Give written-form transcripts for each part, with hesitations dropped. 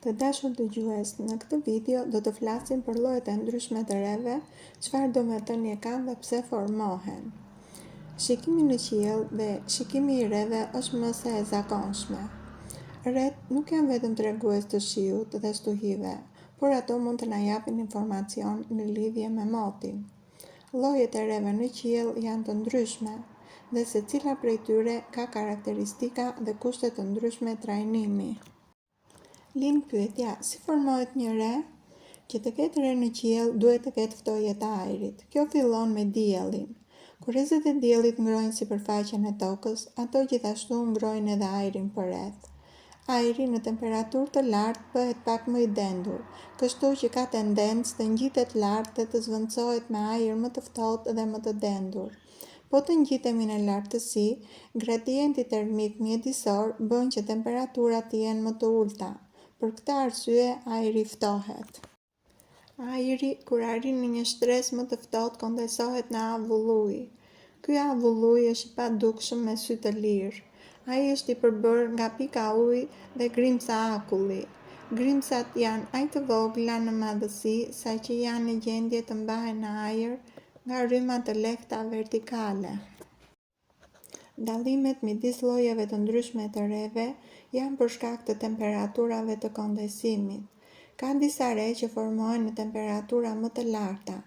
Të dashur dëgjues, në këtë video do të flasim për llojet e ndryshme të reve, çfarë domethënie kanë dhe pse formohen. Shikimi në qiell dhe shikimi i reve është më se e zakonshme. Ret nuk janë vetëm tregues të shiut dhe stuhive, por ato mund të na japin informacion në lidhje me motin. Llojet e reve në qiell janë të ndryshme dhe secila prej tyre ka karakteristika dhe kushte të ndryshme trajnimi. Lind pyetja, si formohet një re? Që të ketë re në qiell duhet të ketë ftoje të ajrit. Kjo fillon me diellin. Kur rezet e diellit ngrojnë sipërfaqen e tokës, ato gjithashtu ngrojnë edhe ajrin përreth. Ajri në temperaturë të lartë bëhet pak më i dendur, kështu që ka tendencë të ngjitet lart dhe të zvendçohet me ajër më të ftohtë dhe më të dendur. Po të ngjitemi në lartësi, gradienti termik mjedisor bën që temperaturat të jenë më të ulta. Për këtë arsye, ajri ftohet. Ajri, kur arrin në një shtresë më të ftohtë, kondensohet në avull uji. Ky avull uji është i padukshëm me sy të lirë. Ai është i përbërë nga pika uji dhe grimca akulli. Grimcat janë aq të vogla në madhësi sa që janë në gjendje të mbahen në ajër nga rryma të lehta vertikale. Dallimet midis llojeve të ndryshme të reve janë për shkak të temperaturave të kondensimit. Ka disa re që formohen në temperatura më të larta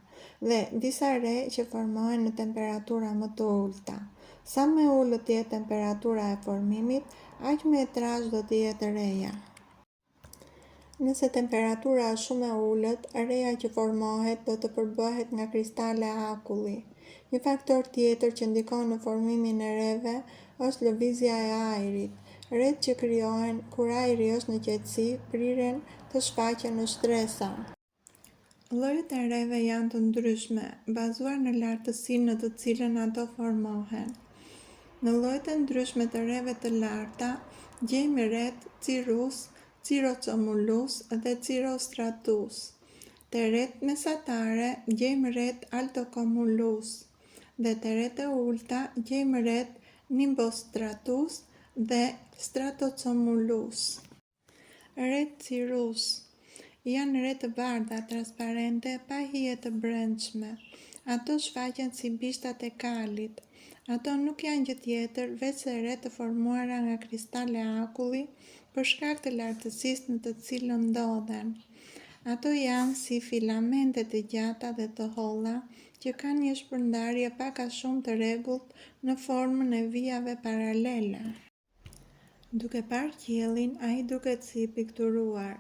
dhe disa re që formohen në temperatura më të ulta. Sa më e ulët të jetë temperatura e formimit, aq më e trashë do të jetë reja. Nëse temperatura është shumë e ulët, reja që formohet do të përbëhet nga kristale akulli. Një faktor tjetër që ndikon në formimin e reve është lëvizja e ajrit. Ret që krijohen kur ajri është në qetësi priren të shfaqen në shtresa. Llojet e reve janë të ndryshme, bazuar në lartësinë në të cilën ato formohen. Në llojet e ndryshme të reve të larta, gjejmë ret cirrus, cirrocumulus dhe cirrostratus. Te ret mesatare gjejmë ret altocumulus dhe te ret e ulta gjejmë ret nimbostratus dhe stratocumulus. Ret cirrus janë re të bardha transparente pa hije të brendshme. Ato shfaqen si bishtat e kalit. Ato nuk janë gjë tjetër veçse re të formuara nga kristale akulli për shkak të lartësisë në të cilën ndodhen. Ato janë si filamente të gjata dhe të holla që kanë një shpërndarje pak a shumë të rregullt në formën e vijave paralele. Duke parë qiellin, ai duket si i pikturuar.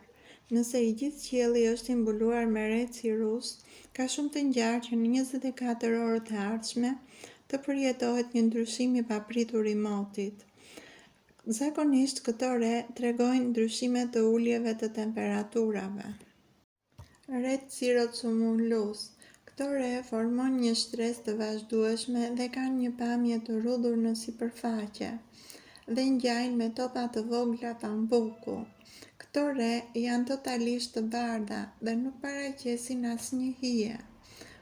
Nëse i gjithë qielli është i mbuluar me re cirrus, ka shumë të ngjarë që në 24 orët e ardhshme të përjetohet një ndryshim i papritur i motit. Zakonisht këto re tregojnë ndryshime të uljeve të temperaturave. Ret cirrocumulus. Këto re formojnë një shtresë të vazhdueshme dhe kanë një pamje të rrudhur në sipërfaqe dhe ngjajnë me topa të vogla pambuku. Këto re janë totalisht të bardha dhe nuk paraqesin asnjë hije.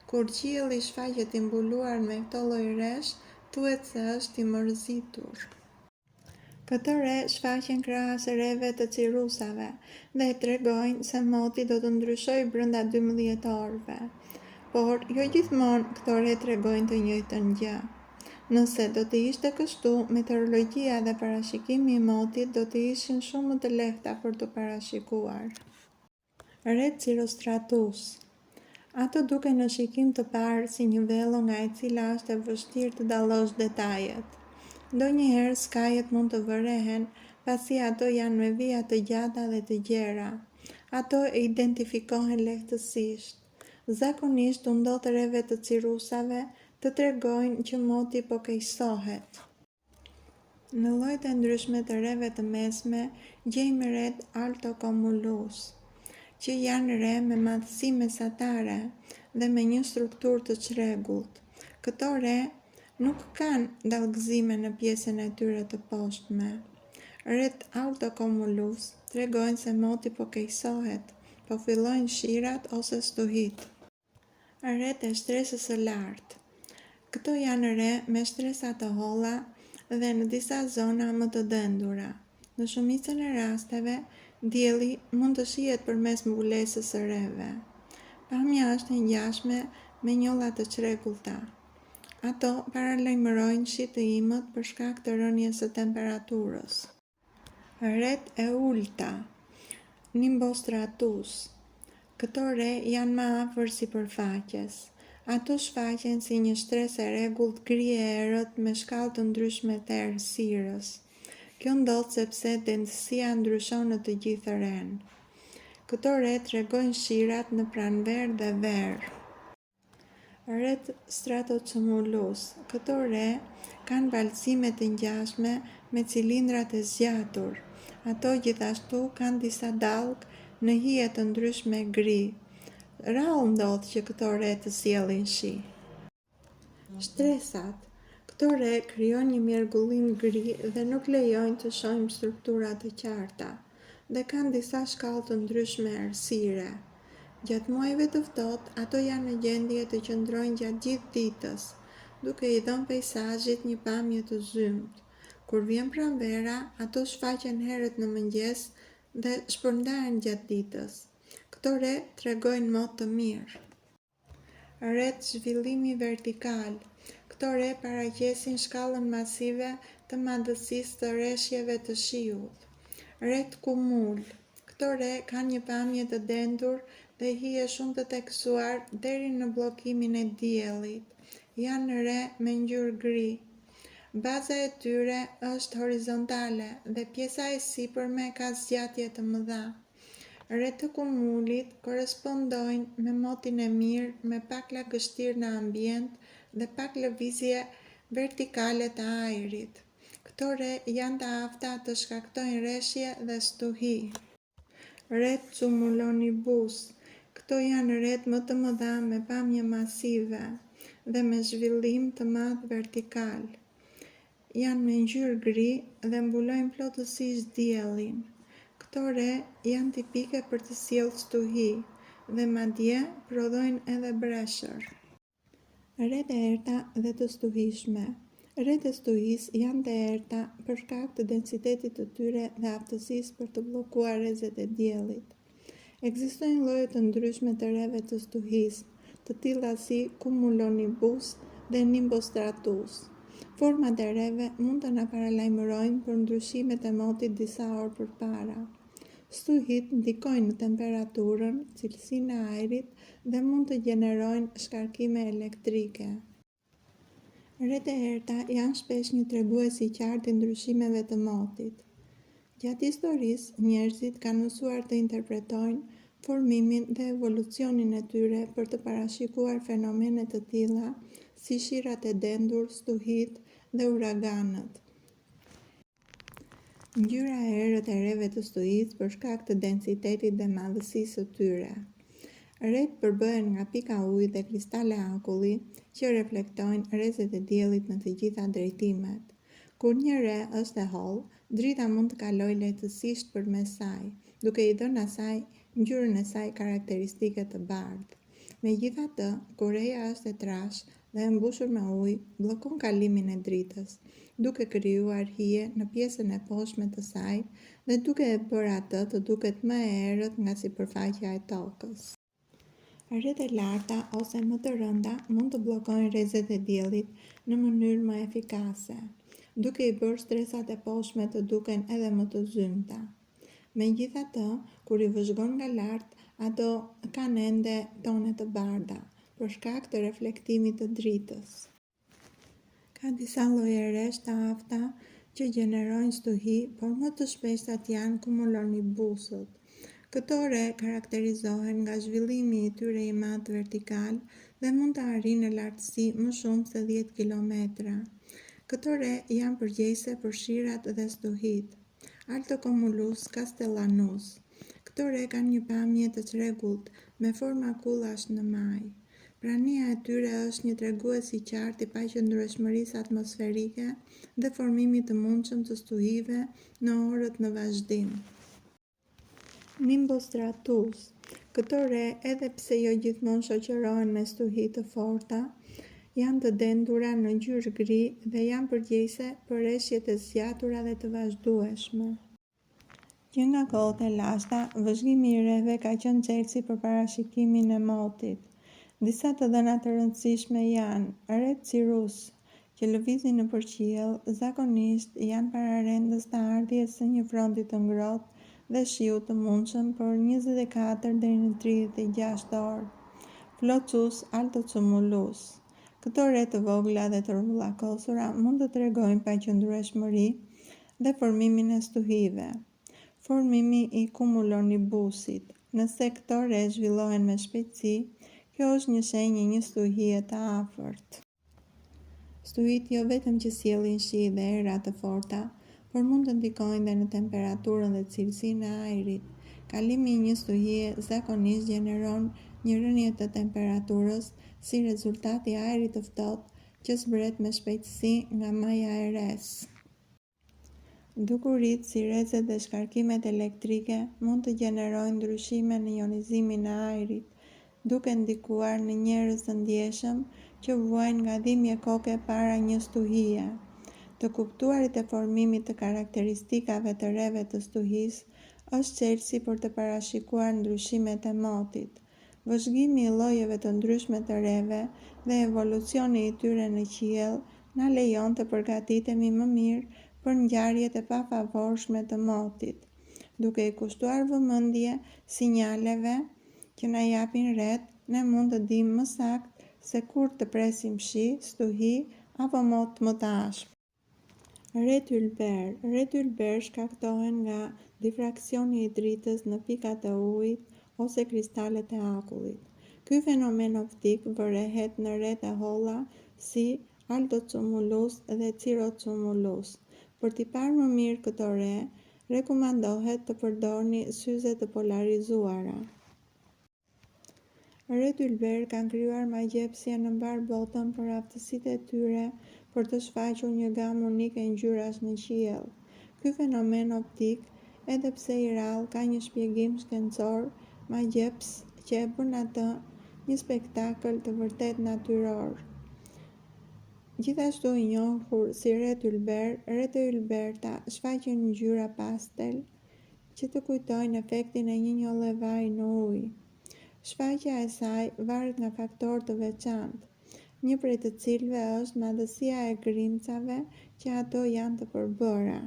Kur qielli shfaqet i mbuluar me këto lloj resh, thuhet se është i mërzitur. Këto re shfaqen krahas reve të cirrusave dhe tregojnë se moti do të ndryshojë brenda 12 orëve. Por jo gjithmonë këto re tregojnë të njëjtën gjë. Nëse do të ishte kështu, meteorologjia dhe parashikimi i motit do të ishin shumë më të lehta për të parashikuar. Ret cirrostratus. Ato duken në shikim të parë si një vello nga e cila është e vështirë të dallosh detajet. Ndonjëherë skajet mund të vërehen pasi ato janë me vija të gjata dhe të gjera. Ato e identifikohen lehtësisht. Zakonisht u ndodh reve të cirrusave të tregojnë që moti po keqësohet. Në llojet e ndryshme të reve të mesme gjejmë ret altocumulus, që janë re me madhësi mesatare dhe me një strukturë të çrregullt. Këto re nuk kanë dallgëzime në pjesën e tyre të poshtme. Ret altocumulus tregojnë se moti po keqësohet, po fillojnë shirat ose stuhit. Ret e shtresës së lartë. Këto janë re me shtresa të holla dhe në disa zona më të dendura. Në shumicën e rasteve Dielli mund të shihet përmes mbulesës së reve. Pamja është e ngjashme me njolla të çrregullta. Ato paralajmërojnë shi të imët për shkak të rënies së temperaturës. Ret e ulta, nimbostratus. Këto re janë më afër sipërfaqes. Ato shfaqen si një shtresë e rregullt gri e errët me shkallë të ndryshme të errësirës. Kjo ndodh sepse densësia ndryshon në të gjithë ren. Këto re tregojnë shirat në pranverë dhe verë. Ret stratocumulus. Këto re kanë valësime të ngjashme me cilindrat e zgjatur. Ato gjithashtu kanë disa dallgë në hije të ndryshme gri. Rrallë ndodh që këto re të sjellin shi. Shtresat. Këto re krijojnë një mjergullim gri dhe nuk lejojnë të shohim struktura të qarta dhe kanë disa shkallë të ndryshme errësire. Gjatë muajve të ftohtë, ato janë në gjendje të qëndrojnë gjatë gjithë ditës, duke i dhënë peizazhit një pamje të zymt. Kur vjen pranvera, ato shfaqen herët në mëngjes dhe shpërndahen gjatë ditës. Këto re tregojnë mod të mirë. Ret zhvillimi vertikal. Këto re paraqesin shkallën masive të madhësisë të rreshjeve të shiut. Ret kumul. Këto re kanë një pamje të dendur dhe hije shumë të teksuar deri në bllokimin e diellit. Janë re me ngjyrë gri. Baza e tyre është horizontale dhe pjesa e sipërme ka zgjatje të mëdha. Ret të kumulit korrespondojnë me motin e mirë me pak lagështirë në ambient dhe pak lëvizje vertikale të ajrit. Këto re janë të afta të shkaktojnë rreshje dhe stuhi. Ret cumulonibus. Këto janë ret më të mëdha me pamje masive dhe me zhvillim të madh vertikal. Janë me ngjyrë gri dhe mbulojnë plotësisht diellin. Këto re janë tipike për të sjellë stuhi dhe madje prodhojnë edhe breshër. Ret e errta dhe të stuhishme. Ret e stuhisë janë të errta për shkak të densitetit të tyre dhe aftësisë për të bllokuar rrezet e diellit. Ekzistojnë lloje të ndryshme të reve të stuhisë, të tilla si cumulonibus dhe nimbostratus. Format e reve mund të na paralajmërojnë për ndryshimet e motit disa orë përpara. Stuhit ndikojnë në temperaturën, cilësinë e ajrit dhe mund të gjenerojnë shkarkime elektrike. Ret e errta janë shpesh një tregues i qartë i ndryshimeve të motit. Gjatë historisë, njerëzit kanë mësuar të interpretojnë formimin dhe evolucionin e tyre për të parashikuar fenomene të tilla si shirat e dendur, stuhit dhe uraganët. Ngjyra e errët e reve të stuhisë për shkak të densitetit dhe madhësisë së tyre. Ret përbëhen nga pika ujë dhe kristale akulli që reflektojnë rrezet e diellit në të gjitha drejtimet. Kur një re është e hollë, drita mund të kalojë lehtësisht përmes saj, duke i dhënë asaj ngjyrën e saj karakteristike të bardhë. Megjithatë, kur reja është e trashë dhe e mbushur me ujë, bllokon kalimin e dritës, duke krijuar hije në pjesën e poshtme të saj dhe duke e bërë atë të duket më e errët nga sipërfaqja e tokës. Ret e larta ose më të rënda mund të bllokojnë rrezet e diellit në mënyrë më efikase, duke i bërë stresat e poshtme të duken edhe më të zymta. Megjithatë, kur i vëzhgon nga lart, ato kanë ende tone të bardha për shkak të reflektimit të dritës. Ka disa lloje resh të afta që gjenerojnë stuhi, por më të shpeshtat janë cumulonibusët. Këto re karakterizohen nga zhvillimi i tyre i madh vertikal dhe mund të arrijnë në lartësi më shumë se 10 kilometra. Këto re janë përgjegjëse për shirat dhe stuhit. Altocumulus castellanus. Këto re kanë një pamje të çrregullt me forma kullash në maj. Prania e tyre është një tregues i qartë i paqëndrueshmërisë atmosferike dhe formimit të mundshëm të stuhive në orët në vazhdim. Nimbostratus. Këto re, edhe pse jo gjithmonë shoqërohen me stuhi të forta, janë të dendura në ngjyrë gri dhe janë përgjegjëse për rreshjet e zgjatura dhe të vazhdueshme. Që nga kohët e lashta, vëzhgimi i rreve ka qenë çelësi për parashikimin e motit. Disa të dhëna të rëndësishme janë rreth Cirrus, që lëvizin nëpër qiell, zakonisht janë pararendës të ardhjes së një fronti të ngrohtë dhe shiu të mundshëm për 24 deri në 36 orë. Floccus Altocumulus. Këto re të vogla dhe të rrumbullakosura mund të tregojnë paqëndrueshmëri dhe formimin e stuhive. Formimi i cumulonibusit. Nëse këto re zhvillohen me shpejtësi, kjo është një shenjë një stuhie të afërt. Stuhit jo vetëm që sjellin shi dhe era të forta, por mund të ndikojnë dhe në temperaturën dhe cilësinë e ajrit. Kalimi i një stuhie zakonisht gjeneron një rënje të temperaturës si rezultat i ajrit të ftohtë që zbret me shpejtësi nga maja e res. Dukuritë si rrezet dhe shkarkimet elektrike mund të gjenerojnë ndryshime në ionizimin e ajrit, duke ndikuar në njerëz të ndjeshëm që vuajnë nga dhimbje koke para një stuhie. Të kuptuarit e formimit të karakteristikave të rreve të stuhisë është çelësi për të parashikuar ndryshimet e motit. Vëzhgimi i llojeve të ndryshme të rreve dhe evolucioni i tyre në qiell na lejon të përgatitemi më mirë për ngjarjet e pafavorshme të motit, duke i kushtuar vëmendje sinjaleve që na japin rreth, ne mund të dimë më saktë se kur të presim shi, stuhi apo mot më të ashpër. Rret ylber. Rret ylber shkaktohen nga difraksioni i dritës në pikat e ujit ose kristalet e akullit. Ky fenomen optik vërehet në rre të holla si Altocumulus dhe Cirrocumulus. Për t'i parë më mirë këto re, rekomandohet të përdorni syze të polarizuara. Rret ylber kanë krijuar magjepsje në mbar botën për aftësitë e tyre për të shfaqur një gamë unike ngjyrash në qiell. Ky fenomen optik, edhe pse i rrallë, ka një shpjegim shkencor magjeps që e bën atë një spektakël të vërtet natyror. Gjithashtu i njohur si rret ylber, rret e ylberta shfaqin ngjyra pastel që të kujtojnë efektin e një njolle vaj në ujë. Shfaqja e saj varet nga faktorë të veçantë, një prej të cilëve është madhësia e grimcave që ato janë të përbëra.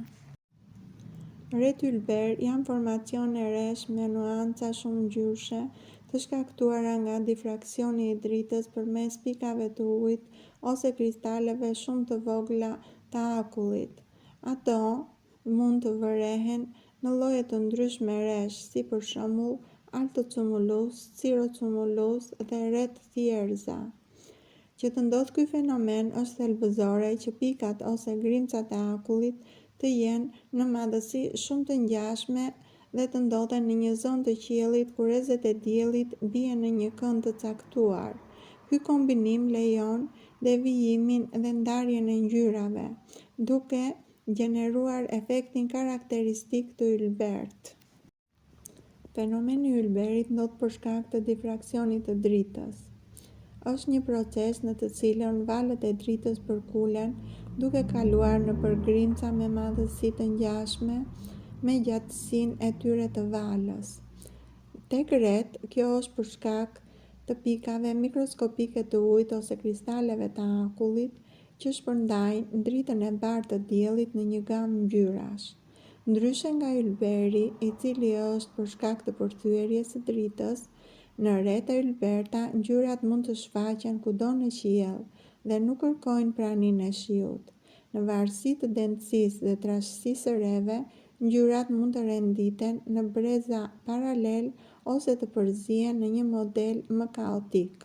Rret ylber janë formacione resh me nuanca shumë ngjyrshe të shkaktuara nga difraksioni i dritës përmes pikave të ujit ose kristaleve shumë të vogla të akullit. Ato mund të vërehen në lloje të ndryshme resh, si për shembull Altocumulus, Cirrocumulus dhe rret thjerza. Që të ndodhë ky fenomen është thelbësore që pikat ose grimcat e akullit të jenë në madhësi shumë të ngjashme dhe të ndodhen në një zonë të qiellit ku rrezet e diellit bien në një kënd të caktuar. Ky kombinim lejon devijimin dhe ndarjen e ngjyrave, duke gjeneruar efektin karakteristik të ylbert. Fenomeni i ylberit ndodh për shkak të difraksionit të dritës. Është një proces në të cilën valët e dritës përkulen duke kaluar nëpër grimca me madhësi të ngjashme me gjatësinë e tyre të valës. Tek rret, kjo është për shkak të pikave mikroskopike të ujit ose kristaleve të akullit që shpërndajnë dritën e bardhë të diellit në një gamë ngjyrash. Ndryshe nga ylberi, i cili është për shkak të përthyerjes së dritës, në rret e ylberta ngjyrat mund të shfaqen kudo në qiell dhe nuk kërkojnë praninë e shiut. Në varësi të densisë dhe trashësisë së rreve, ngjyrat mund të renditen në breza paralel ose të përzihen në një model më kaotik.